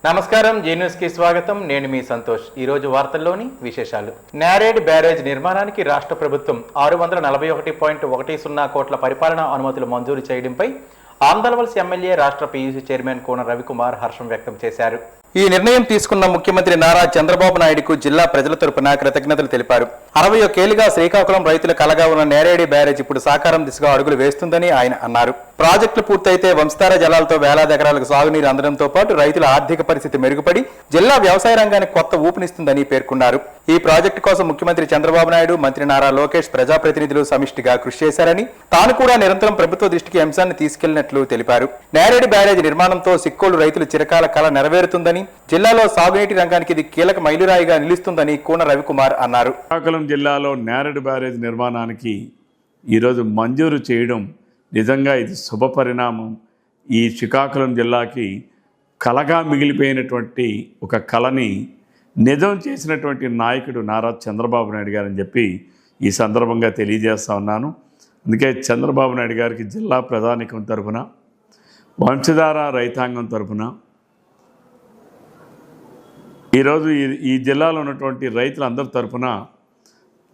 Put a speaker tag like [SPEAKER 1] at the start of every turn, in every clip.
[SPEAKER 1] నమస్కారం, G news కి స్వాగతం. నేను మీ సంతోష్. ఈ రోజు వార్తల్లోని విశేషాలు. నేరేడ్ బ్యారేజ్ నిర్మాణానికి రాష్ట్ర ప్రభుత్వం 641.10 కోట్ల పరిపాలనా అనుమతులు మంజూరు చేయడంపై ఆంధ్రవలస ఎమ్మెల్యే రాష్ట్ర పీయూసీ చైర్మన్ కోన రవికుమార్ హర్షం వ్యక్తం చేశారు. ఈ నిర్ణయం తీసుకున్న ముఖ్యమంత్రి నారా చంద్రబాబు నాయుడుకు జిల్లా ప్రజల తరపున కృతజ్ఞతలు తెలిపారు. 61 ఏళ్లుగా శ్రీకాకుళం రైతుల కలగా ఉన్న నేరేడి బ్యారేజ్ ఇప్పుడు సాకారం దిశగా అడుగులు వేస్తుందని ఆయన అన్నారు. ప్రాజెక్టులు పూర్తయితే వంశధార జలాలతో వేలాది ఎకరాలకు సాగునీరు అందడంతో పాటు రైతుల ఆర్థిక పరిస్థితి మెరుగుపడి జిల్లా వ్యవసాయ రంగానికి కొత్త ఊపునిస్తుందని పేర్కొన్నారు. ఈ ప్రాజెక్టు కోసం ముఖ్యమంత్రి చంద్రబాబు నాయుడు, మంత్రి నారా లోకేష్ ప్రజాప్రతినిధులు సమిష్టిగా కృషి చేశారని, తాను కూడా నిరంతరం ప్రభుత్వ దృష్టికి అంశాన్ని తీసుకెళ్లినట్లు తెలిపారు. నేరేడి బ్యారేజ్ నిర్మాణంతో సిక్కోలు రైతుల చిరకాల కళ నెరవేరుతుందని, జిల్లాలో సాగునీటి రంగానికి ఇది కీలక మైలురాయిగా నిలుస్తుందని కోన రవికుమార్ అన్నారు.
[SPEAKER 2] శ్రీకాకుళం జిల్లాలో నేరేడు బ్యారేజ్ నిర్మాణానికి ఈరోజు మంజూరు చేయడం నిజంగా ఇది శుభ పరిణామం. ఈ శ్రీకాకుళం జిల్లాకి కలగా మిగిలిపోయినటువంటి ఒక కళని నిజం చేసినటువంటి నాయకుడు నారా చంద్రబాబు నాయుడు గారు అని చెప్పి ఈ సందర్భంగా తెలియజేస్తా ఉన్నాను. అందుకే చంద్రబాబు నాయుడు గారికి జిల్లా ప్రధానికం తరఫున, వంశధార రైతాంగం తరఫున, ఈరోజు ఈ జిల్లాలో ఉన్నటువంటి రైతులందరి తరఫున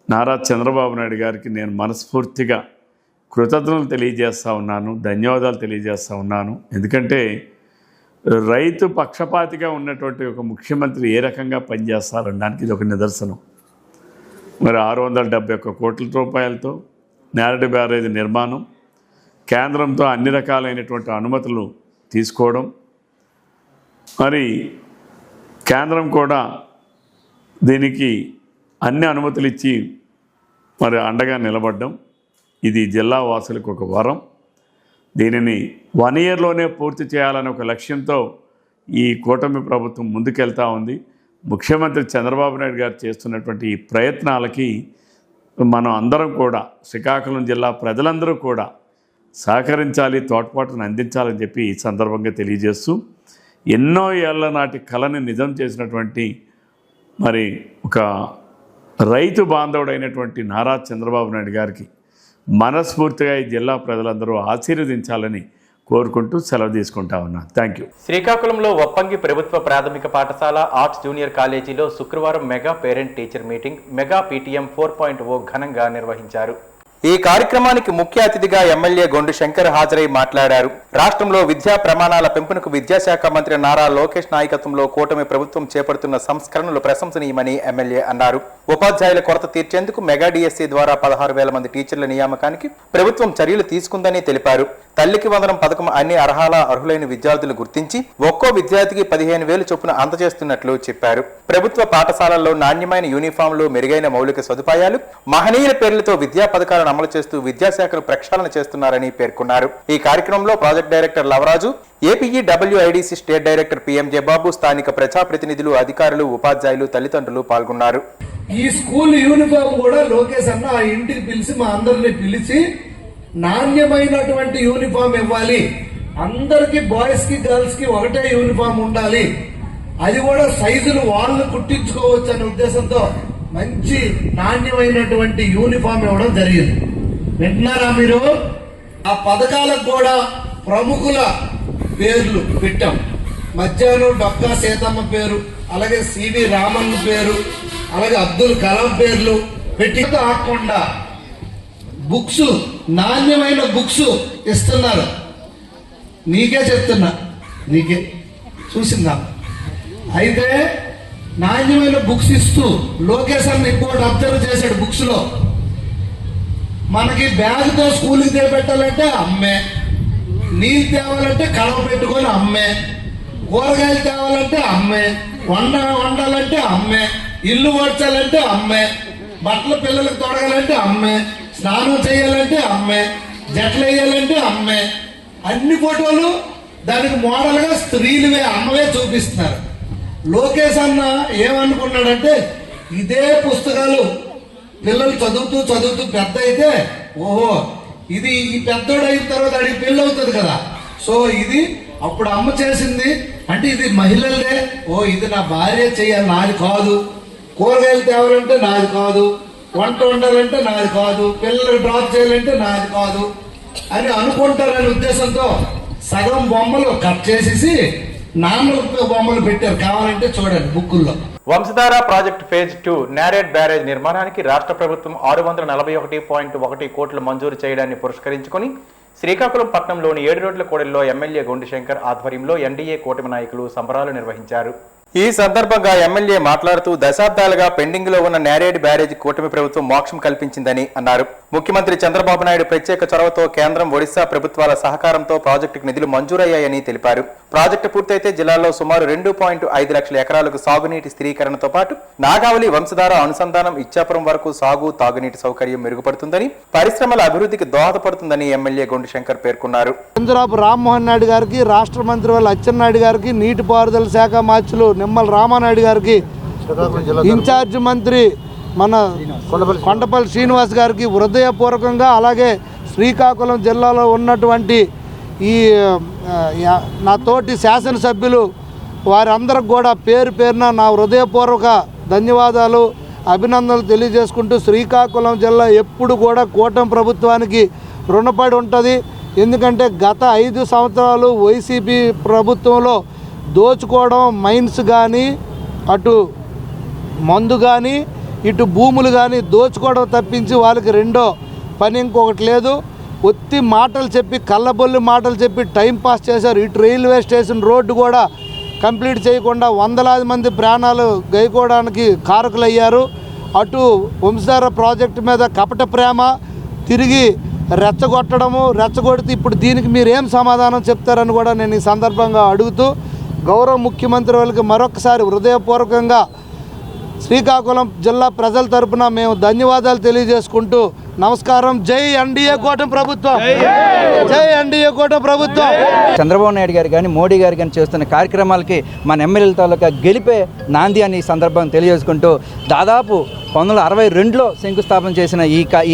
[SPEAKER 2] నారా చంద్రబాబు నాయుడు గారికి నేను మనస్ఫూర్తిగా కృతజ్ఞతలు తెలియజేస్తూ ఉన్నాను, ధన్యవాదాలు తెలియజేస్తూ ఉన్నాను. ఎందుకంటే రైతు పక్షపాతిగా ఉన్నటువంటి ఒక ముఖ్యమంత్రి ఏ రకంగా పనిచేస్తారనడానికి ఇది ఒక నిదర్శనం. మరి 671 కోట్ల రూపాయలతో నేరేడు బ్యారేజ్ నిర్మాణం, కేంద్రంతో అన్ని రకాలైనటువంటి అనుమతులు తీసుకోవడం, మరి కేంద్రం కూడా దీనికి అన్ని అనుమతులు ఇచ్చి మరి అండగా నిలబడ్డం, ఇది జిల్లా వాసులకు ఒక వరం. దీనిని 1 ఇయర్లోనే పూర్తి చేయాలనే ఒక లక్ష్యంతో ఈ కూటమి ప్రభుత్వం ముందుకెళ్తూ ఉంది. ముఖ్యమంత్రి చంద్రబాబు నాయుడు గారు చేస్తున్నటువంటి ఈ ప్రయత్నాలకి మనం అందరం కూడా, శ్రీకాకుళం జిల్లా ప్రజలందరూ కూడా సహకరించాలి, తోడ్పాటును అందించాలని చెప్పి ఈ సందర్భంగా తెలియజేస్తూ, ఎన్నో ఏళ్ల నాటి కళని నిజం చేసినటువంటి మరి ఒక రైతు బాంధవుడైనటువంటి నారా చంద్రబాబు నాయుడు గారికి మనస్ఫూర్తిగా ఈ జిల్లా ప్రజలందరూ ఆశీర్వదించాలని కోరుకుంటూ సెలవు తీసుకుంటా ఉన్నాను. Thank you.
[SPEAKER 1] శ్రీకాకుళంలో వప్పంగి ప్రభుత్వ ప్రాథమిక పాఠశాల ఆర్ట్స్ జూనియర్ కాలేజీలో శుక్రవారం mega parent teacher meeting, mega PTM 4.0 ఘనంగా నిర్వహించారు. ఈ కార్యక్రమానికి ముఖ్య అతిథిగా ఎమ్మెల్యే గొండు శంకర్ హాజరై మాట్లాడారు. రాష్ట్రంలో విద్యా ప్రమాణాల పెంపునకు విద్యాశాఖ మంత్రి నారా లోకేష్ నాయకత్వంలో కూటమి ప్రభుత్వం చేపడుతున్న సంస్కరణలు ప్రశంసనీయమని ఎమ్మెల్యే అన్నారు. ఉపాధ్యాయుల కొరత తీర్చేందుకు మెగా DSC ద్వారా 16,000 మంది టీచర్ల నియామకానికి ప్రభుత్వం చర్యలు తీసుకుందని తెలిపారు. తల్లికి వందనం పథకం అన్ని అర్హులైన విద్యార్థులు గుర్తించి ఒక్కో విద్యార్థికి 15,000 చొప్పున అందజేస్తున్నట్లు చెప్పారు. ప్రభుత్వ పాఠశాలల్లో నాణ్యమైన యూనిఫామ్లు, మెరుగైన మౌలిక సదుపాయాలు, మహనీయుల పేర్లతో విద్యా పథకాలను అమలు చేస్తూ విద్యాశాఖను ప్రక్షాళన చేస్తున్నారని పేర్కొన్నారు. ఈ కార్యక్రమంలో project director Lavaraju, APEWIDC state director PMJ బాబు, స్థానిక ప్రజాప్రతినిధులు, అధికారులు, ఉపాధ్యాయులు, తల్లిదండ్రులు పాల్గొన్నారు.
[SPEAKER 3] ఈ స్కూల్ యూనిఫామ్ కూడా లోకేష్ అన్న ఆ ఇంటికి పిలిచి మా అందరిని పిలిచి నాణ్యమైనటువంటి యూనిఫామ్ ఇవ్వాలి, అందరికి బాయ్స్ కి గర్ల్స్ కి ఒకటే యూనిఫామ్ ఉండాలి, అది కూడా సైజులు వాళ్ళు కుట్టించుకోవచ్చు అనే ఉద్దేశంతో మంచి నాణ్యమైనటువంటి యూనిఫామ్ ఇవ్వడం జరిగింది. వింటున్నారా మీరు? ఆ పథకాలకు కూడా ప్రముఖుల పేర్లు పెట్టాం. మధ్యాహ్నం డొక్కా సీతమ్మ పేరు, అలాగే CV రామన్ పేరు, అలాగే అబ్దుల్ కలాం పేర్లు పెట్టి కాకుండా బుక్స్, నాణ్యమైన బుక్స్ ఇస్తున్నారు. నీకే చెప్తున్నా, నీకే చూసిందా? అయితే నాణ్యమైన బుక్స్ ఇస్తూ లోకేష్ అన్న ఇంకోటి అబ్జర్వ్ చేశాడు. బుక్స్ లో మనకి బ్యాగ్తో స్కూల్కి తెపెట్టాలంటే అమ్మే, నీళ్ళు తేవాలంటే కడవ పెట్టుకొని అమ్మే, కూరగాయలు తేవాలంటే అమ్మే, వండాలంటే అమ్మే, ఇల్లు వడ్చాలంటే అమ్మే, బట్టలు పిల్లలకు తొడగాలంటే అమ్మే, స్నానం చేయాలంటే అమ్మే, జట్లు వేయాలంటే అమ్మే. అన్ని ఫోటోలు దానికి మోడల్ గా స్త్రీలువే, అమ్మవే చూపిస్తున్నారు. లోకేష్ అన్న ఏమనుకున్నాడంటే ఇదే పుస్తకాలు పిల్లలు చదువుతూ పెద్ద అయితే, ఓహో ఇది ఈ పెద్దోడు అయిన తర్వాత అడిగి పెళ్ళి అవుతుంది కదా, సో ఇది అప్పుడు అమ్మ చేసింది అంటే ఇది మహిళలదే, ఓ ఇది నా భార్య చేయాలి, నాది కాదు, కూరగాయలు తేవాలంటే నాది కాదు, వంట వండాలంటే నాది కాదు, పిల్లలకు డ్రాప్ చేయాలంటే నాది కాదు అని అనుకుంటారనే ఉద్దేశంతో సగం బొమ్మలు కట్ చేసేసి నామలతో బొమ్మలు పెట్టారు, కావాలంటే చూడండి బుక్కుల్లో.
[SPEAKER 1] వంశధార ప్రాజెక్టు ఫేజ్ 2 నేరేడ్ బ్యారేజ్ నిర్మాణానికి రాష్ట్ర ప్రభుత్వం 641.1 కోట్లు మంజూరు చేయడాన్ని పురస్కరించుకొని శ్రీకాకుళం పట్టణంలోని 7 రోడ్ల కూడలిలో ఎమ్మెల్యే గొండు శంకర్ ఆధ్వర్యంలో ఎన్డీఏ కూటమి నాయకులు సంబరాలు నిర్వహించారు. ఈ సందర్భంగా ఎమ్మెల్యే మాట్లాడుతూ దశాబ్దాలుగా పెండింగ్ లో ఉన్న నేరేడ్ బ్యారేజ్ కూటమి ప్రభుత్వం మోక్షం కల్పించిందని అన్నారు. ముఖ్యమంత్రి చంద్రబాబు నాయుడు ప్రత్యేక చొరవతో కేంద్రం, ఒడిశా ప్రభుత్వాల సహకారంతో ప్రాజెక్టుకు నిధులు మంజూరయ్యాయని తెలిపారు. ప్రాజెక్టు పూర్తయితే జిల్లాలో సుమారు 2.5 లక్షల ఎకరాలకు సాగునీటి స్థిరీకరణతో పాటు నాగావళి వంశధార అనుసంధానం ఇచ్చాపురం వరకు సాగు, తాగునీటి సౌకర్యం మెరుగుపడుతుందని, పరిశ్రమల అభివృద్ధికి దోహదపడుతుందని ఎమ్మెల్యే గొండు శంకర్ పేర్కొన్నారు.
[SPEAKER 3] చంద్రబాబు రామ్మోహన్ నాయుడు గారికి, రాష్ట్ర మంత్రి వాళ్ళ అచ్చెన్నాయుడు గారికి, నీటిపారుదల శాఖ మార్చులు నిమ్మల రామానాయుడు గారికి, ఇన్ఛార్జ్ మంత్రి మన కొండపల్లి శ్రీనివాస్ గారికి హృదయపూర్వకంగా, అలాగే శ్రీకాకుళం జిల్లాలో ఉన్నటువంటి ఈ నా తోటి శాసనసభ్యులు వారందరికి కూడా పేరు పేరున నా హృదయపూర్వక ధన్యవాదాలు, అభినందనలు తెలియజేసుకుంటూ శ్రీకాకుళం జిల్లా ఎప్పుడు కూడా కూటమి ప్రభుత్వానికి రుణపడి ఉంటుంది. ఎందుకంటే గత 5 సంవత్సరాలు వైసీపీ ప్రభుత్వంలో దోచుకోవడం, మైన్స్ కానీ, అటు మందు కానీ, ఇటు భూములు కానీ దోచుకోవడం తప్పించి వాళ్ళకి రెండో పని ఇంకొకటి లేదు. ఒత్తి మాటలు చెప్పి, కళ్ళబొల్లి మాటలు చెప్పి టైంపాస్ చేశారు. ఇటు రైల్వే స్టేషన్ రోడ్డు కూడా కంప్లీట్ చేయకుండా వందలాది మంది ప్రాణాలు గైకోవడానికి కారకులయ్యారు. అటు వంశధార ప్రాజెక్టు మీద కపట ప్రేమ, తిరిగి రెచ్చగొడితే ఇప్పుడు దీనికి మీరు ఏం సమాధానం చెప్తారని కూడా నేను ఈ సందర్భంగా అడుగుతూ, గౌరవ ముఖ్యమంత్రి వాళ్ళకి మరొకసారి హృదయపూర్వకంగా శ్రీకాకుళం జిల్లా ప్రజల తరపున మేము ధన్యవాదాలు తెలియజేసుకుంటూ నమస్కారం. జై ఎన్డీఏ కూటమి ప్రభుత్వం, జై ఎన్డీఏ కూటమి ప్రభుత్వం.
[SPEAKER 4] చంద్రబాబు నాయుడు గారు కానీ, మోడీ గారు కానీ చేస్తున్న కార్యక్రమాలకి మన ఎమ్మెల్యేల తాలూకా గెలిపే నాంది అని ఈ సందర్భం తెలియజేసుకుంటూ, దాదాపు 1962లో శంకుస్థాపన చేసిన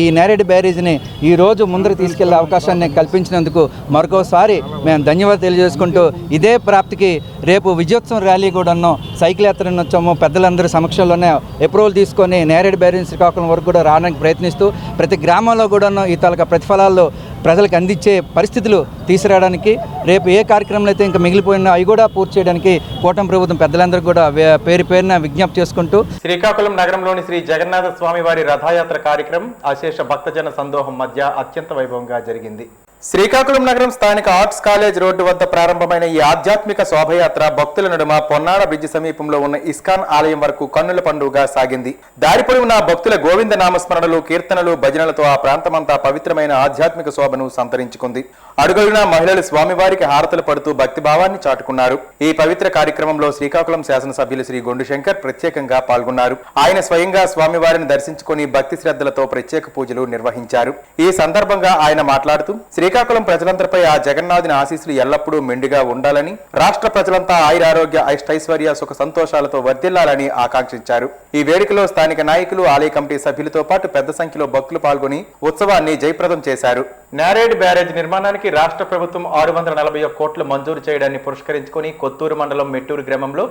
[SPEAKER 4] ఈ నేరేడ్ బ్యారేజ్ని ఈరోజు ముందరకు తీసుకెళ్లే అవకాశాన్ని కల్పించినందుకు మరొకసారి మేము ధన్యవాదాలు తెలియజేసుకుంటూ, ఇదే ప్రాప్తికి రేపు విజయోత్సవం ర్యాలీ కూడాను సైకిల్ యాత్ర వచ్చాము. పెద్దలందరి సమక్షంలోనే అప్రూవల్ తీసుకొని నేరేడ్ బ్యారేజ్ శ్రీకాకుళం వరకు కూడా రావడానికి ప్రయత్నిస్తూ, ప్రతి గ్రామంలో కూడాను ఈ తాలూకా ప్రతిఫలాలు ప్రజలకు అందించే పరిస్థితులు తీసుకురావడానికి, రేపు ఏ కార్యక్రమాలు అయితే ఇంకా మిగిలిపోయినా అవి కూడా పూర్తి చేయడానికి కూటమి ప్రభుత్వం పెద్దలందరూ కూడా పేరు పేరున విజ్ఞప్తి చేసుకుంటూ,
[SPEAKER 1] శ్రీకాకుళం నగరంలోని శ్రీ జగన్నాథ స్వామి వారి రథయాత్ర కార్యక్రమం అశేష భక్తజన సందోహం మధ్య అత్యంత వైభవంగా జరిగింది. శ్రీకాకుళం నగరం స్థానిక ఆర్ట్స్ కాలేజ్ రోడ్డు వద్ద ప్రారంభమైన ఈ ఆధ్యాత్మిక శోభయాత్ర భక్తుల నడుమ పొన్నాడ బ్రిడ్జి సమీపంలో ఉన్న ఇస్కాన్ ఆలయం వరకు కన్నుల పండుగగా సాగింది. దారి పొడవునా భక్తుల గోవింద నామస్మరణలు, కీర్తనలు, భజనలతో ఆ ప్రాంతమంతా పవిత్రమైన ఆధ్యాత్మిక శోభను సంతరించుకుంది. అడుగడుగునా మహిళలు స్వామివారికి హారతులు పడుతూ భక్తిభావాన్ని చాటుకున్నారు. ఈ పవిత్ర కార్యక్రమంలో శ్రీకాకుళం శాసనసభ్యులు శ్రీ గొండు శంకర్ ప్రత్యేకంగా పాల్గొన్నారు. ఆయన స్వయంగా స్వామివారిని దర్శించుకుని భక్తి శ్రద్ధలతో ప్రత్యేక పూజలు నిర్వహించారు. ఈ సందర్భంగా ఆయన మాట్లాడుతూ, శ్రీకాకుళం ప్రజలందరిపై ఆ జగన్నాథుని ఆశీస్సులు ఎల్లప్పుడూ మెండుగా ఉండాలని, రాష్ట్ర ప్రజలంతా ఆయురారోగ్య, అష్టైశ్వర్య, సుఖ సంతోషాలతో వర్ధిల్లాలని ఆకాంక్షించారు. ఈ వేడుకలో స్థానిక నాయకులు, ఆలయ కమిటీ సభ్యులతో పాటు పెద్ద సంఖ్యలో భక్తులు పాల్గొని ఉత్సవాన్ని జయప్రదం చేశారు. నేరేడ్ బ్యారేజ్ నిర్మాణానికి రాష్ట్ర ప్రభుత్వం 641 కోట్లు మంజూరు చేయడాన్ని పురస్కరించుకొని కొత్తూరు మండలం మెట్టూరు గ్రామంలో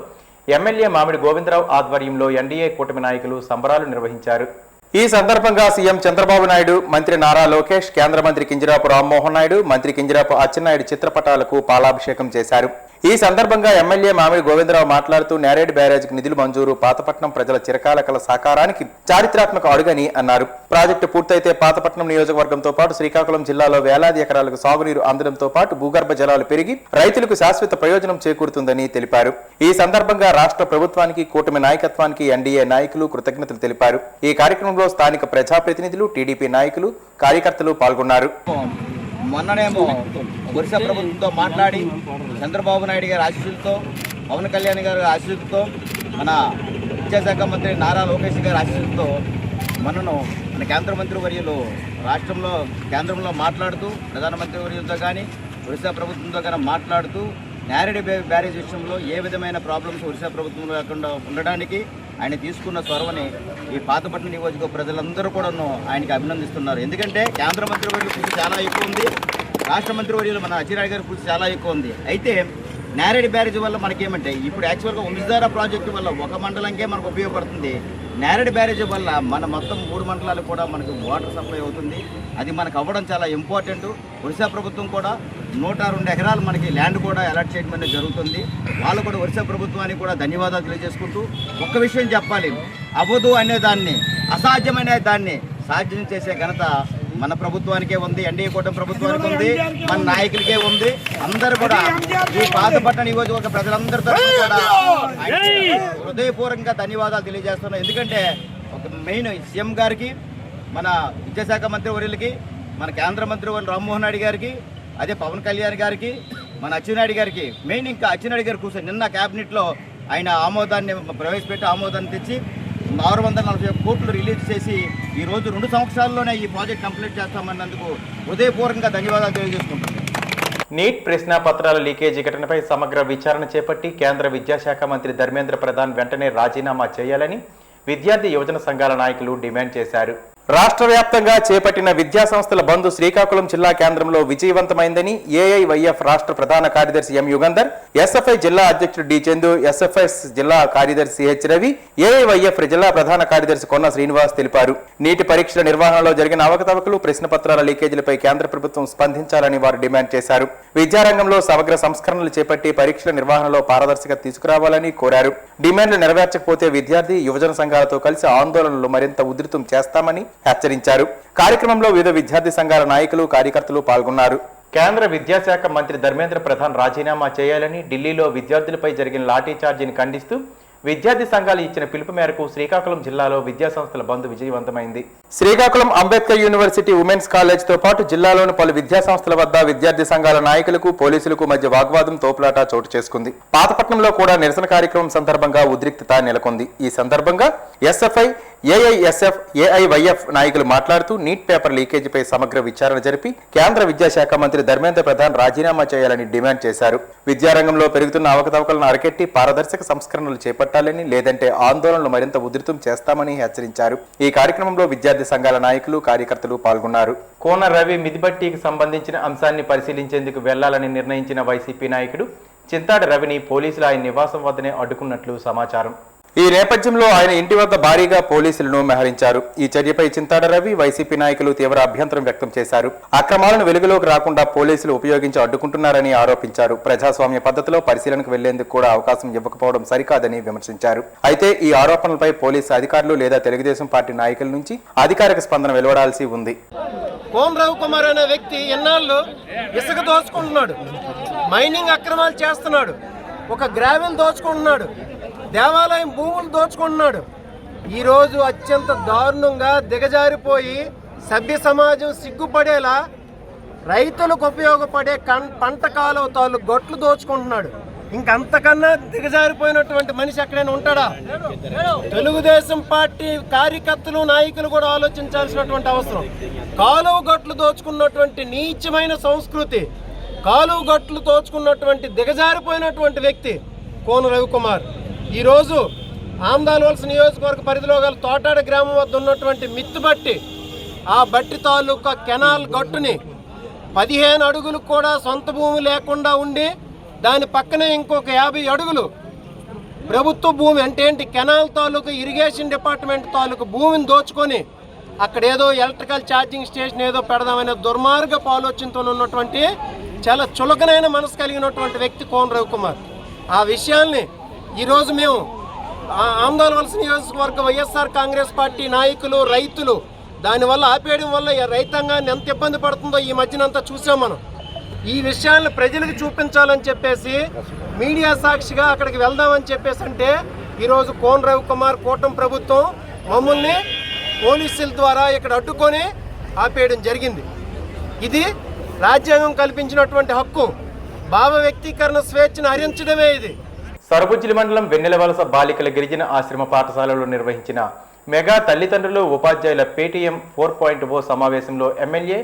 [SPEAKER 1] ఎమ్మెల్యే మామిడి గోవిందరావు ఆధ్వర్యంలో ఎన్డీఏ కూటమి నాయకులు సంబరాలు నిర్వహించారు. ఈ సందర్భంగా సీఎం చంద్రబాబు నాయుడు, మంత్రి నారా లోకేష్, కేంద్ర మంత్రి కింజరాపు రామ్మోహన్ నాయుడు, మంత్రి కింజరాపు అచ్చెన్నాయుడు చిత్రపటాలకు పాలాభిషేకం చేశారు. ఈ సందర్భంగా ఎమ్మెల్యే మామిడి గోవిందరావు మాట్లాడుతూ, నేరేడ్ బ్యారేజ్కి నిధులు మంజూరు పాతపట్నం ప్రజల చిరకాల కల సాకారానికి చారిత్రాత్మక అడుగని అన్నారు. ప్రాజెక్టు పూర్తయితే పాతపట్నం నియోజకవర్గంతో పాటు శ్రీకాకుళం జిల్లాలో వేలాది ఎకరాలకు సాగునీరు అందడంతో పాటు భూగర్భ జలాలు పెరిగి రైతులకు శాశ్వత ప్రయోజనం చేకూరుతుందని తెలిపారు. ఈ సందర్భంగా రాష్ట్ర ప్రభుత్వానికి, కూటమి నాయకత్వానికి ఎన్డీఏ నాయకులు కృతజ్ఞతలు తెలిపారు. ఈ కార్యక్రమంలో స్థానిక ప్రజాప్రతినిధులు, టీడీపీ నాయకులు, కార్యకర్తలు పాల్గొన్నారు.
[SPEAKER 5] మొన్ననేమో ఒరిస్సా ప్రభుత్వంతో మాట్లాడి చంద్రబాబు నాయుడు గారి ఆశీస్సులతో, పవన్ కళ్యాణ్ గారి ఆశీస్సులతో, మన విద్యాశాఖ మంత్రి నారా లోకేష్ గారి ఆశీస్సులతో మన కేంద్ర మంత్రి వర్యులు కేంద్రంలో మాట్లాడుతూ, ప్రధానమంత్రి వర్యులతో కానీ ఒరిస్సా ప్రభుత్వంతో కానీ మాట్లాడుతూ, నేరేడ్ బ్యారేజ్ విషయంలో ఏ విధమైన ప్రాబ్లమ్స్ ఒరిస్సా ప్రభుత్వంలో లేకుండా ఉండడానికి ఆయన తీసుకున్న చొరవని ఈ పాతపట్నం నియోజక ప్రజలందరూ కూడాను ఆయనకి అభినందిస్తున్నారు. ఎందుకంటే కేంద్ర మంత్రి వర్యుల కృషి చాలా ఎక్కువ ఉంది, రాష్ట్ర మంత్రి వర్యులు మన అచ్చిరాయుడు గారి కృషి చాలా ఎక్కువ ఉంది. అయితే నేరేడ్ బ్యారేజ్ వల్ల మనకేమంటే ఇప్పుడు యాక్చువల్గా వంశధార ప్రాజెక్టు వల్ల ఒక మండలంకే మనకు ఉపయోగపడుతుంది. నేరేడు బ్యారేజ్ వల్ల మన మొత్తం 3 మండలాలకు కూడా మనకు వాటర్ సప్లై అవుతుంది. అది మనకు అవ్వడం చాలా ఇంపార్టెంట్. ఒరిస్సా ప్రభుత్వం కూడా 102 ఎకరాలు మనకి ల్యాండ్ కూడా అలాట్ చేయడం అనేది జరుగుతుంది. వాళ్ళు కూడా ఒరిస్సా ప్రభుత్వానికి కూడా ధన్యవాదాలు తెలియజేసుకుంటూ ఒక్క విషయం చెప్పాలి, అవ్వదు అనే దాన్ని, అసాధ్యమైన దాన్ని సాధ్యం చేసే ఘనత మన ప్రభుత్వానికే ఉంది, ఎన్డీఏ కూటమి ప్రభుత్వానికి ఉంది, మన నాయకులకే ఉంది. అందరూ కూడా ఈ పాతపట్నం నియోజకవర్గ ప్రజలందరి తరఫున కూడా హృదయపూర్వకంగా ధన్యవాదాలు తెలియజేస్తున్నాం. ఎందుకంటే ఒక మెయిన్ సీఎం గారికి, మన విద్యాశాఖ మంత్రి వర్యులకి, మన కేంద్ర మంత్రి వర్యులు రామ్మోహన్ నాయుడు గారికి, అదే పవన్ కళ్యాణ్ గారికి, మన అచ్చెన్నాయుడు గారికి, మెయిన్ ఇంకా అచ్చెన్నాయుడు గారు కూర్చొని నిన్న క్యాబినెట్లో ఆయన ఆమోదాన్ని ప్రవేశపెట్టి ఆమోదాన్ని తెచ్చి 641 కోట్లు రిలీజ్ చేసి ఈరోజు 2 సంవత్సరాల్లోనే ఈ ప్రాజెక్ట్ కంప్లీట్ చేస్తామన్నందుకు హృదయపూర్వకంగా ధన్యవాదాలు తెలియజేసుకుంటున్నాను.
[SPEAKER 1] నీట్ ప్రశ్న పత్రాల లీకేజీ ఘటనపై సమగ్ర విచారణ చేపట్టి కేంద్ర విద్యాశాఖ మంత్రి ధర్మేంద్ర ప్రధాన్ వెంటనే రాజీనామా చేయాలని విద్యార్థి యువజన సంఘాల నాయకులు డిమాండ్ చేశారు. రాష్ట్ర వ్యాప్తంగా చేపట్టిన విద్యా సంస్థల బంద్ శ్రీకాకుళం జిల్లా కేంద్రంలో విజయవంతమైందని ఏఐవైఎఫ్ రాష్ట్ర ప్రధాన కార్యదర్శి ఎం యుగంధర్, ఎస్ఎఫ్ఐ జిల్లా అధ్యక్షుడు డి చందు, ఎస్ఎఫ్ఎస్ జిల్లా కార్యదర్శి హెచ్ రవి, ఏఐవైఎఫ్ జిల్లా ప్రధాన కార్యదర్శి కొన్న శ్రీనివాస్ తెలిపారు. నీటి పరీక్షల నిర్వహణలో జరిగిన అవకతవకలు, ప్రశ్న పత్రాల లీకేజీలపై కేంద్ర ప్రభుత్వం స్పందించాలని వారు డిమాండ్ చేశారు. విద్యారంగంలో సమగ్ర సంస్కరణలు చేపట్టి పరీక్షల నిర్వహణలో పారదర్శకత తీసుకురావాలని కోరారు. డిమాండ్లు నెరవేర్చకపోతే విద్యార్థి యువజన సంఘాలతో కలిసి ఆందోళనలు మరింత ఉధృతం చేస్తామని హెచ్చరించారు. కార్యక్రమంలో వివిధ విద్యార్థి సంఘాల నాయకులు, కార్యకర్తలు పాల్గొన్నారు. కేంద్ర విద్యాశాఖ మంత్రి ధర్మేంద్ర ప్రధాన్ రాజీనామా చేయాలని ఢిల్లీలో విద్యార్థులపై జరిగిన లాఠీ చార్జీని ఖండిస్తూ విద్యార్థి సంఘాలు ఇచ్చిన పిలుపు మేరకు శ్రీకాకుళం జిల్లాలో విద్యా సంస్థల బంద్ విజయవంతమైంది. Srikakulam Ambedkar university women's college తో పాటు జిల్లాలోని పలు విద్యా సంస్థల వద్ద విద్యార్థి సంఘాల నాయకులకు, పోలీసులకు మధ్య వాగ్వాదం, తోపులాట చోటు చేసుకుంది. పాతపట్నంలో కూడా నిరసన కార్యక్రమం సందర్భంగా ఉద్రిక్తత నెలకొంది. ఈ సందర్భంగా ఎస్ఎఫ్ఐ, ఏఐఎస్ఎఫ్, ఏఐవైఎఫ్ నాయకులు మాట్లాడుతూ నీట్ పేపర్ లీకేజీపై సమగ్ర విచారణ జరిపి కేంద్ర విద్యాశాఖ మంత్రి ధర్మేంద్ర ప్రధాన్ రాజీనామా చేయాలని డిమాండ్ చేశారు. విద్యారంగంలో పెరుగుతున్న అవకతవకలను అరికెట్టి పారదర్శక సంస్కరణలు చేపట్టాలని, లేదంటే ఆందోళనలు మరింత ఉధృతం చేస్తామని హెచ్చరించారు. ఈ కార్యక్రమంలో విద్యార్థి సంఘాల నాయకులు, కార్యకర్తలు పాల్గొన్నారు. కోన రవి మిదిబట్టికి సంబంధించిన అంశాన్ని పరిశీలించేందుకు వెళ్లాలని నిర్ణయించిన వైసీపీ నాయకుడు చింతాడ రవిని పోలీసులు ఆయన నివాసం వద్దనే అడ్డుకున్నట్లు సమాచారం. ఈ నేపథ్యంలో ఆయన ఇంటి వద్ద భారీగా పోలీసులను మోహరించారు. ఈ చర్యపై చింతాడ రవి, వైసీపీ నాయకులు తీవ్ర అభ్యంతరం వ్యక్తం చేశారు. అక్రమాలను వెలుగులోకి రాకుండా పోలీసులు ఉపయోగించి అడ్డుకుంటున్నారని ఆరోపించారు. ప్రజాస్వామ్య పద్ధతిలో పరిశీలనకు వెళ్లేందుకు కూడా అవకాశం ఇవ్వకపోవడం సరికాదని విమర్శించారు. అయితే ఈ ఆరోపణలపై పోలీసు అధికారులు లేదా తెలుగుదేశం పార్టీ నాయకుల నుంచి అధికారిక స్పందన వెలువడాల్సి ఉంది.
[SPEAKER 6] కోన రవికుమార్ అనే వ్యక్తి ఎన్నాళ్ళు ఇసుక దోచుకుంటున్నాడు, మైనింగ్ అక్రమాలు చేస్తున్నాడు, ఒక గ్రావెల్ దోచుకుంటున్నాడు, దేవాలయం భూములు దోచుకుంటున్నాడు. ఈరోజు అత్యంత దారుణంగా దిగజారిపోయి సభ్య సమాజం సిగ్గుపడేలా రైతులకు ఉపయోగపడే పంట కాలువ తాలూకు గొట్లు దోచుకుంటున్నాడు. ఇంకంతకన్నా దిగజారిపోయినటువంటి మనిషి ఎక్కడైనా ఉంటాడా? తెలుగుదేశం పార్టీ కార్యకర్తలు, నాయకులు కూడా ఆలోచించాల్సినటువంటి అవసరం. కాలువ గట్లు దోచుకున్నటువంటి నీచమైన సంస్కృతి, కాలువ గట్లు దోచుకున్నటువంటి దిగజారిపోయినటువంటి వ్యక్తి కోన రవికుమార్. ఈరోజు ఆమ్దాల్ వలస నియోజకవర్గ పరిధిలో గల తోటాడ గ్రామం వద్ద ఉన్నటువంటి మిత్తుబట్టి, ఆ బట్టి తాలూకా కెనాల్ గట్టుని 15 అడుగులు కూడా సొంత భూమి లేకుండా ఉండి, దాని పక్కనే ఇంకొక 50 అడుగులు ప్రభుత్వ భూమి, అంటే ఏంటి, కెనాల్ తాలూకా ఇరిగేషన్ డిపార్ట్మెంట్ తాలూకు భూమిని దోచుకొని అక్కడ ఏదో ఎలక్ట్రికల్ ఛార్జింగ్ స్టేషన్ ఏదో పెడదామనే దుర్మార్గపు ఆలోచనతో ఉన్నటువంటి చాలా చులకనైన మనసు కలిగినటువంటి వ్యక్తి కోన రవికుమార్. ఆ విషయాల్ని ఈరోజు మేము ఆమ్దాల్ వలస నియోజకవర్గ వైఎస్ఆర్ కాంగ్రెస్ పార్టీ నాయకులు, రైతులు దానివల్ల ఆపేయడం వల్ల రైతాంగాన్ని ఎంత ఇబ్బంది పడుతుందో ఈ మధ్యనంతా చూసాం మనం. ఈ విషయాలను ప్రజలకు చూపించాలని చెప్పేసి మీడియా సాక్షిగా అక్కడికి వెళ్దామని చెప్పేసి అంటే ఈరోజు కోన రవికుమార్ కూటమి ప్రభుత్వం మమ్మల్ని పోలీసుల ద్వారా ఇక్కడ అడ్డుకొని ఆపేయడం జరిగింది. ఇది రాజ్యాంగం కల్పించినటువంటి హక్కు. భావ వ్యక్తీకరణ స్వేచ్ఛను హరించడమే ఇది.
[SPEAKER 1] సరుబుజ్జిలి మండలం వెన్నెలవలస బాలికల గిరిజన ఆశ్రమ పాఠశాలలో నిర్వహించిన మెగా తల్లిదండ్రులు, ఉపాధ్యాయుల పేటీఎం 4.0 సమావేశంలో ఎమ్మెల్యే,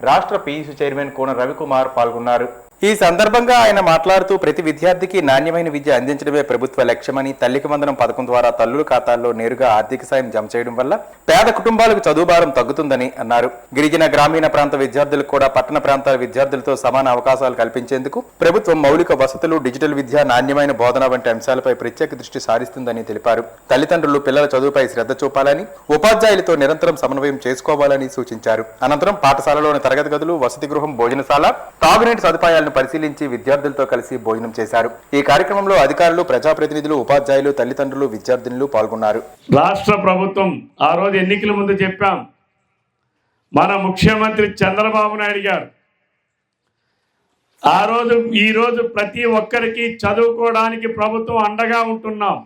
[SPEAKER 1] రాష్ట్ర పీయూసీ చైర్మన్ కోన రవికుమార్ పాల్గొన్నారు. ఈ సందర్భంగా ఆయన మాట్లాడుతూ ప్రతి విద్యార్థికి నాణ్యమైన విద్య అందించడమే ప్రభుత్వ లక్ష్యమని, తల్లికి వందనం పథకం ద్వారా తల్లుల ఖాతాల్లో నేరుగా ఆర్థిక సాయం జమ చేయడం వల్ల పేద కుటుంబాలకు చదువు భారం తగ్గుతుందని అన్నారు. గిరిజన గ్రామీణ ప్రాంత విద్యార్థులకు కూడా పట్టణ ప్రాంతాల విద్యార్థులతో సమాన అవకాశాలు కల్పించేందుకు ప్రభుత్వం మౌలిక వసతులు, డిజిటల్ విద్య, నాణ్యమైన బోధన వంటి అంశాలపై ప్రత్యేక దృష్టి సారిస్తుందని తెలిపారు. తల్లిదండ్రులు పిల్లల చదువుపై శ్రద్ధ చూపాలని, ఉపాధ్యాయులతో నిరంతరం సమన్వయం చేసుకోవాలని సూచించారు. అనంతరం పాఠశాలలోని తరగతి గదులు, వసతి గృహం, భోజనశాల, తాగునీటి సదుపాయాలను పరిశీలించి విద్యార్థులతో కలిసి భోజనం చేశారు. ఈ కార్యక్రమంలో అధికారులు, ప్రజాప్రతినిధులు, ఉపాధ్యాయులు, తల్లిదండ్రులు, విద్యార్థినులు పాల్గొన్నారు.
[SPEAKER 2] రాష్ట్ర ప్రభుత్వం ఆ రోజు ఎన్నికల ముందు చెప్పాం, మన ముఖ్యమంత్రి చంద్రబాబు నాయుడు గారు ఈ రోజు ప్రతి ఒక్కరికి చదువుకోవడానికి ప్రభుత్వం అండగా ఉంటున్నాం.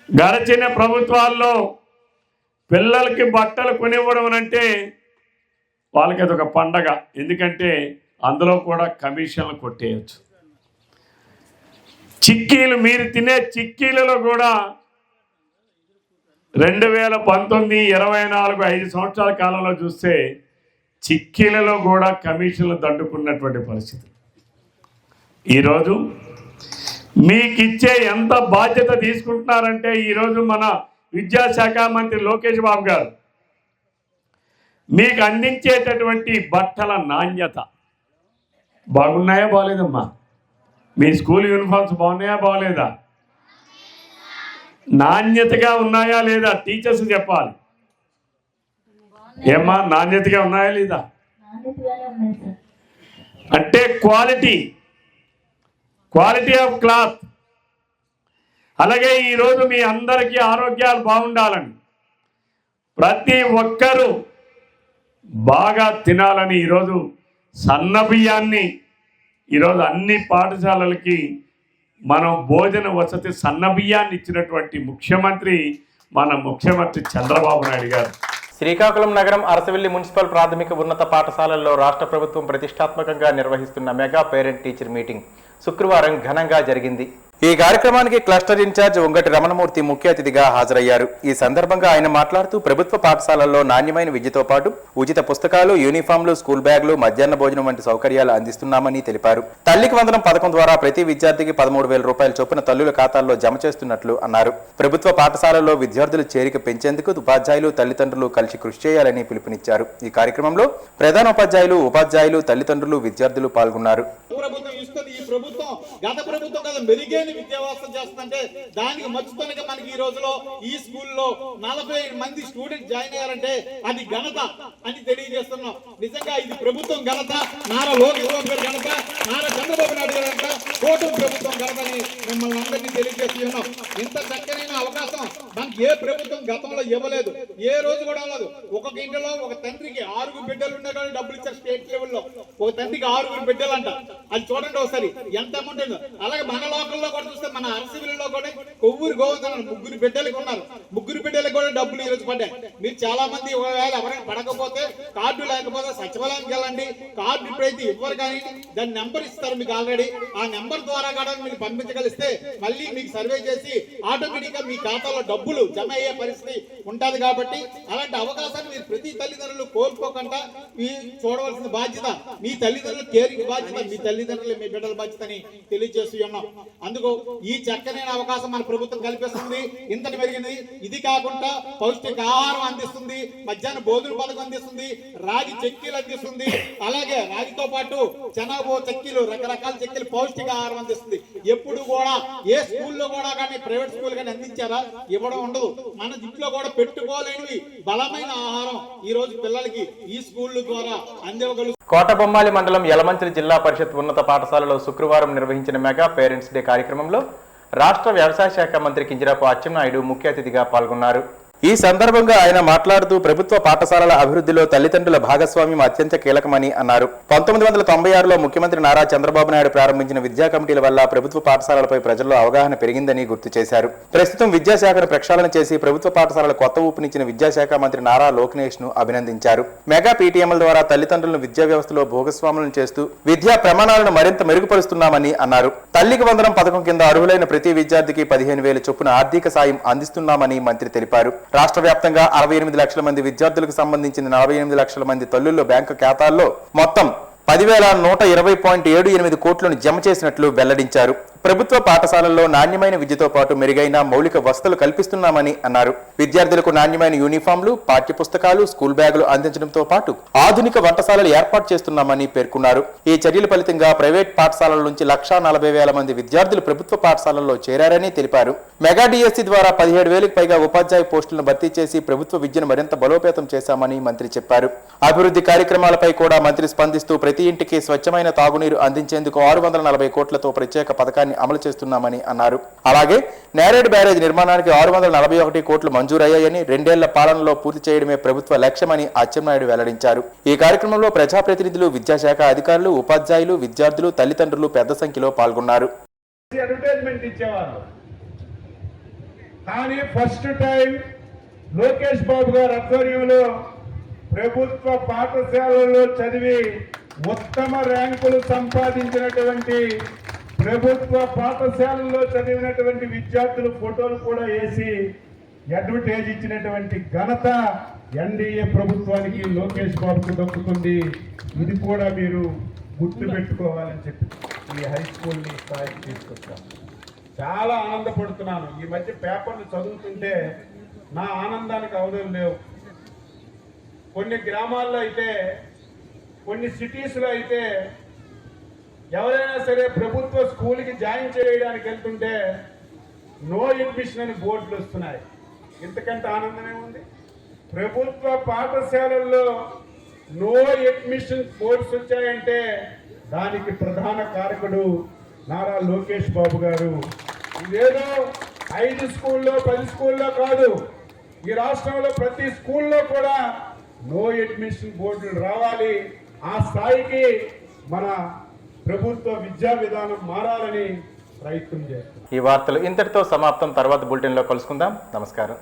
[SPEAKER 2] గడిచిన ప్రభుత్వాల్లో పిల్లలకి బట్టలు కొనివ్వడం అంటే వాళ్ళకి అదొక పండగ. ఎందుకంటే అందులో కూడా కమిషన్లు కొట్టేయచ్చు. చిక్కీలు, మీరు తినే చిక్కీలలో కూడా 2019, 24, 5 సంవత్సరాల కాలంలో చూస్తే చిక్కీలలో కూడా కమిషన్లు దండుకున్నటువంటి పరిస్థితి. ఈరోజు మీకు ఇచ్చే ఎంత బాధ్యత తీసుకుంటున్నారంటే, ఈరోజు మన విద్యాశాఖ మంత్రి లోకేష్ బాబు గారు మీకు అందించేటటువంటి బట్టల నాణ్యత బాగున్నాయా బాగలేదమ్మా? మీ స్కూల్ యూనిఫామ్స్ బాగున్నాయా బాగలేదా? నాణ్యతగా ఉన్నాయా లేదా? టీచర్స్ చెప్పాలి. ఏమ్మా, నాణ్యతగా ఉన్నాయా లేదా? అంటే క్వాలిటీ ఆఫ్ క్లాత్. అలాగే ఈరోజు మీ అందరికీ ఆరోగ్యాలు బాగుండాలని, ప్రతి ఒక్కరూ బాగా తినాలని ఈరోజు సన్న బియ్యాన్ని ఈరోజు అన్ని పాఠశాలలకి మనం భోజన వసతి సన్న బియ్యాన్ని ఇచ్చినటువంటి మన ముఖ్యమంత్రి చంద్రబాబు నాయుడు గారు.
[SPEAKER 1] శ్రీకాకుళం నగరం అరసవెల్లి మున్సిపల్ ప్రాథమిక ఉన్నత పాఠశాలల్లో రాష్ట్ర ప్రభుత్వం ప్రతిష్టాత్మకంగా నిర్వహిస్తున్న మెగా పేరెంట్ టీచర్ మీటింగ్ శుక్రవారం ఘనంగా జరిగింది. ఈ కార్యక్రమానికి క్లస్టర్ ఇన్ఛార్జ్ ఉంగటి రమణమూర్తి ముఖ్య అతిథిగా హాజరయ్యారు. ఈ సందర్భంగా ఆయన మాట్లాడుతూ ప్రభుత్వ పాఠశాలల్లో నాణ్యమైన విద్యతో పాటు ఉచిత పుస్తకాలు, యూనిఫామ్లు, స్కూల్ బ్యాగులు, మధ్యాహ్న భోజనం వంటి సౌకర్యాలు అందిస్తున్నామని తెలిపారు. తల్లికి వందనం పథకం ద్వారా ప్రతి విద్యార్థికి 13,000 రూపాయల చొప్పున తల్లుల ఖాతాల్లో జమ చేస్తున్నట్లు అన్నారు. ప్రభుత్వ పాఠశాలల్లో విద్యార్థుల చేరిక పెంచేందుకు ఉపాధ్యాయులు, తల్లిదండ్రులు కలిసి కృషి చేయాలని పిలుపునిచ్చారు. ఈ కార్యక్రమంలో ప్రధానోపాధ్యాయులు, ఉపాధ్యాయులు, తల్లిదండ్రులు, విద్యార్థులు పాల్గొన్నారు.
[SPEAKER 7] విద్యా వ్యవస్థ చేస్తుందంటే దానికి మచ్చుతోనగా మనకి ఈ రోజులో ఈ స్కూల్లో 40 మంది స్టూడెంట్ జాయిన్ అయ్యారంటే అది ఘనత అని తెలియజేస్తున్నాం. నిజంగా ఇది ప్రభుత్వం ఘనత, నారా లోకేష్ బాబు గారి ఘనత, నారా చంద్రబాబు నాయుడు గారి ఘనత, కూటమి ప్రభుత్వం ఘనతని మిమ్మల్ని అందరినీ తెలియజేస్తూ ఉన్నాం. ఇంత చక్కనైన అవకాశం మనకి ఏ ప్రభుత్వం గతంలో ఇవ్వలేదు, ఏ రోజు కూడా లేదు. ఒక్కొక్క ఇంటిలో ఒక తండ్రికి 6 బిడ్డలు ఉన్నా కానీ డబ్బులు ఇచ్చారు. స్టేట్ లెవెల్లో ఒక తండ్రికి 6 బిడ్డలు అంట. అది చూడండి ఒకసారి ఎంత అమౌంట్ ఉందో. అలాగే మన లోకల్లో కూడా చూస్తే మన అరసవిల్లిలో కూడా కొవ్వూరు గోవర్ధన్ 3 బిడ్డలకు ఉన్నారు. 3 బిడ్డలకు కూడా డబ్బులు ఈ రోజు పడ్డాయి. మీరు చాలా మంది ఒకవేళ ఎవరైనా పడకపోతే, కార్డు లేకపోతే సచివాలయానికి వెళ్ళండి. కార్డు ఇప్పుడైతే ఇవ్వరు కానీ దాని నెంబర్ ఇస్తారు మీకు ఆల్రెడీ. ఆ నెంబర్ ద్వారా కూడా మీరు పంపించగలిస్తే మళ్ళీ మీకు సర్వే చేసి ఆటోమేటిక్ గా మీ ఖాతాలో డబ్బులు జమ అయ్యే పరిస్థితి ఉంటుంది. కాబట్టి అలాంటి అవకాశాన్ని మీరు ప్రతి తల్లిదండ్రులు కోల్పోకుండా చూడవలసిన బాధ్యత మీ తల్లిదండ్రుల కేరింగ్ బాధ్యత, మీ తల్లిదండ్రులు మీ బిడ్డల బాధ్యత అని తెలియజేస్తూ ఉన్నాం. అందుకు ఈ చక్కనైన అవకాశం మన ప్రభుత్వం కల్పిస్తుంది. ఇంతటి పెరిగింది. ఇది కాకుండా పౌష్టిక ఆహారం అందిస్తుంది, మధ్యాహ్న భోజన పథకం అందిస్తుంది, రాగి చెక్కీలు అందిస్తుంది. అలాగే రాగితో పాటు చెనగో చెక్కీలు, రకరకాల చెక్కీలు, పౌష్టిక ఆహారం అందిస్తుంది. ఎప్పుడు కూడా ఏ స్కూల్లో కూడా కానీ ప్రైవేట్ స్కూల్ కానీ అందించారా? ఇవ్వడం ఉండదు. మన ఇంట్లో కూడా పెట్టుకోలేనివి బలమైన ఆహారం ఈ రోజు పిల్లలకి ఈ స్కూళ్ళ ద్వారా అందివ్వగలుగుతుంది.
[SPEAKER 1] కోటబొమ్మాలి మండలం యలమంచిలి జిల్లా పరిషత్ ఉన్నత పాఠశాలలో శుక్రవారం నిర్వహించిన మెగా పేరెంట్స్ డే కార్యక్రమంలో రాష్ట్ర వ్యవసాయ శాఖ మంత్రి కింజరాపు అచ్చెన్నాయుడు ముఖ్య అతిథిగా పాల్గొన్నారు. ఈ సందర్భంగా ఆయన మాట్లాడుతూ ప్రభుత్వ పాఠశాలల అభివృద్ధిలో తల్లిదండ్రుల భాగస్వామ్యం అత్యంత కీలకమని అన్నారు. 1996లో ముఖ్యమంత్రి నారా చంద్రబాబు నాయుడు ప్రారంభించిన విద్యా కమిటీల వల్ల ప్రభుత్వ పాఠశాలలపై ప్రజల్లో అవగాహన పెరిగిందని గుర్తు చేశారు. ప్రస్తుతం విద్యాశాఖను ప్రక్షాళన చేసి ప్రభుత్వ పాఠశాలల కొత్త ఊపునిచ్చిన విద్యాశాఖ మంత్రి నారా లోకేష్ ను అభినందించారు. మెగా పీటీఎంల ద్వారా తల్లిదండ్రులను విద్యా వ్యవస్థలో భాగస్వాములను చేస్తూ విద్యా ప్రమాణాలను మరింత మెరుగుపరుస్తున్నామని అన్నారు. తల్లికి వందనం పథకం కింద అర్హులైన ప్రతి విద్యార్థికి 15,000 చొప్పున ఆర్థిక సాయం అందిస్తున్నామని మంత్రి తెలిపారు. రాష్ట్ర వ్యాప్తంగా 68 లక్షల మంది విద్యార్థులకు సంబంధించిన 48 లక్షల మంది తల్లుల్లో బ్యాంకు ఖాతాల్లో మొత్తం 10,120.78 కోట్లను జమ చేసినట్లు వెల్లడించారు. ప్రభుత్వ పాఠశాలల్లో నాణ్యమైన విద్యతో పాటు మెరుగైన మౌలిక వసతులు కల్పిస్తున్నామని అన్నారు. విద్యార్థులకు నాణ్యమైన యూనిఫామ్లు, పాఠ్య పుస్తకాలు, స్కూల్ బ్యాగులు అందించడంతో పాటు ఆధునిక వంటశాలలు ఏర్పాటు చేస్తున్నామని పేర్కొన్నారు. ఈ చర్యల ఫలితంగా ప్రైవేట్ పాఠశాలల నుంచి 1,40,000 మంది విద్యార్థులు ప్రభుత్వ పాఠశాలల్లో చేరారని తెలిపారు. మెగా డిఎస్సి ద్వారా 17,000కి పైగా ఉపాధ్యాయ పోస్టులను భర్తీ చేసి ప్రభుత్వ విద్యను మరింత బలోపేతం చేశామని మంత్రి చెప్పారు. అభివృద్ధి కార్యక్రమాలపై కూడా మంత్రి స్పందిస్తూ ప్రతి ఇంటికి స్వచ్ఛమైన తాగునీరు అందించేందుకు 640 కోట్లతో ప్రత్యేక పథకాన్ని అమలు చేస్తున్నామని అన్నారు. అలాగే నేరేడ్ బ్యారేజ్ నిర్మాణానికి 641 కోట్లు మంజూరయ్యాయని, 2 ఏళ్ల పాలనలో పూర్తి చేయడమే ప్రభుత్వ లక్ష్యమని అచ్చెన్నాయుడు వెల్లడించారు. ఈ కార్యక్రమంలో ప్రజాప్రతినిధులు, విద్యాశాఖ అధికారులు, ఉపాధ్యాయులు, విద్యార్థులు, తల్లిదండ్రులు పెద్ద సంఖ్యలో పాల్గొన్నారు.
[SPEAKER 8] అడ్వర్టైజ్మెంట్ ఇచ్చేవాళ్ళు, కానీ ఫస్ట్ టైం లోకేష్ బాబు గారి ఆధ్వర్యంలో ప్రభుత్వ పాఠశాలల్లో చదివి ఉత్తమ ర్యాంకులు సంపాదించినటువంటి, ప్రభుత్వ పాఠశాలల్లో చదివినటువంటి విద్యార్థుల ఫోటోలు కూడా వేసి అడ్వర్టైజ్ ఇచ్చినటువంటి ఘనత ఎన్డీఏ ప్రభుత్వానికి, లోకేష్ బాబుకు దక్కుతుంది. ఇది కూడా మీరు గుర్తు పెట్టుకోవాలని చెప్పి ఈ హై స్కూల్ని స్థాయికి తీసుకొచ్చాను. చాలా ఆనందపడుతున్నాను. ఈ మధ్య పేపర్లు చదువుతుంటే నా ఆనందానికి అవధులు లేవు. కొన్ని గ్రామాల్లో అయితే, కొన్ని సిటీస్లో అయితే ఎవరైనా సరే ప్రభుత్వ స్కూల్కి జాయిన్ చేయడానికి వెళ్తుంటే నో అడ్మిషన్ అని బోర్డులు వస్తున్నాయి. ఇంతకంటే ఆనందమే ఉంది? ప్రభుత్వ పాఠశాలల్లో నో అడ్మిషన్ బోర్డ్స్ వచ్చాయంటే దానికి ప్రధాన కారకుడు నారా లోకేష్ బాబు గారు. ఇదేదో 5 స్కూల్లో 10 స్కూల్లో కాదు, ఈ రాష్ట్రంలో ప్రతి స్కూల్లో కూడా నో అడ్మిషన్ బోర్డులు రావాలి. ఆ స్థాయికి మన ప్రభుత్వ విద్యా విధానం మారాలని ప్రయత్నం చేస్తాం.
[SPEAKER 1] ఈ వార్తలు ఇంతటితో సమాప్తం. తర్వాత బులెటిన్లో కలుసుకుందాం. నమస్కారం.